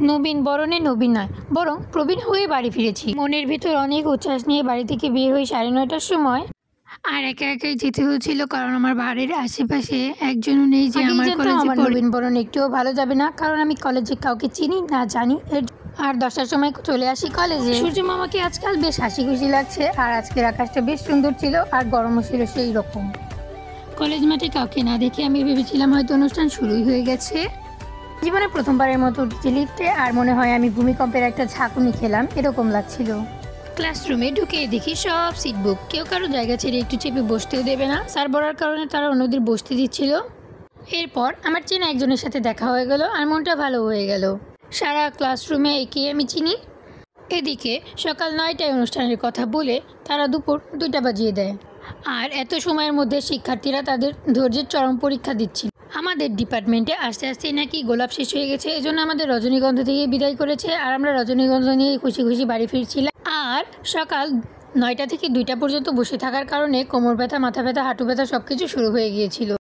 নবীন বরণে নবীন নয়, বরং প্রবীণ হয়ে বাড়ি ফিরেছি। মনের ভিতর অনেক উচ্ছ্বাস নিয়ে বাড়ি থেকে বের হই 9:30টার সময়। আর একা একাই যেতে হয়েছিল, কারণ আমার বাড়ির আশেপাশে একজনও নেই যে আমার কলেজে নবীন বরণ একটুও ভালো যাবে না, কারণ আমি কলেজে কাউকে চিনি না জানি। আর 10টার সময় চলে আসি কলেজে। সূর্য মামাকে আজকাল বেশ হাসি খুশি লাগছে, আর আজকের আকাশটা বেশ সুন্দর ছিল, আর গরমও ছিল সেই রকম। কলেজ মাঠে কাউকে না দেখে আমি ভেবেছিলাম হয়তো অনুষ্ঠান শুরুই হয়ে গেছে। জীবনে প্রথমবারের মতো উঠেছি লিফটে, আর মনে হয় আমি ভূমিকম্পের একটা ঝাঁকুনি খেলাম, এরকম লাগছিল। ক্লাসরুমে ঢুকে দেখি সব সিট বুক, কেউ কারো জায়গা ছেড়ে একটু চেপে বসতেও দেবে না। স্যার বলার কারণে তারা অন্যদের বসতে দিচ্ছিল। এরপর আমার চেনা একজনের সাথে দেখা হয়ে গেল, আর মনটা ভালো হয়ে গেল। সারা ক্লাসরুমে একে আমি চিনি। এদিকে সকাল 9টায় অনুষ্ঠানের কথা বলে তারা দুপুর 2টা বাজিয়ে দেয়, আর এত সময়ের মধ্যে শিক্ষার্থীরা তাদের ধৈর্যের চরম পরীক্ষা দিচ্ছিল। আমাদের ডিপার্টমেন্টে আস্তে আস্তে নাকি গোলাপ শেষ হয়ে গেছে, এজন্য আমাদের রজনীগন্ধা থেকে বিদায় করেছে, আর আমরা রজনীগন্ধা নিয়ে খুশি খুশি বাড়ি ফিরছিলাম। আর সকাল 9টা থেকে 2টা পর্যন্ত বসে থাকার কারণে কোমর ব্যথা, মাথা ব্যথা, হাঁটু ব্যথা সবকিছু শুরু হয়ে গিয়েছিল।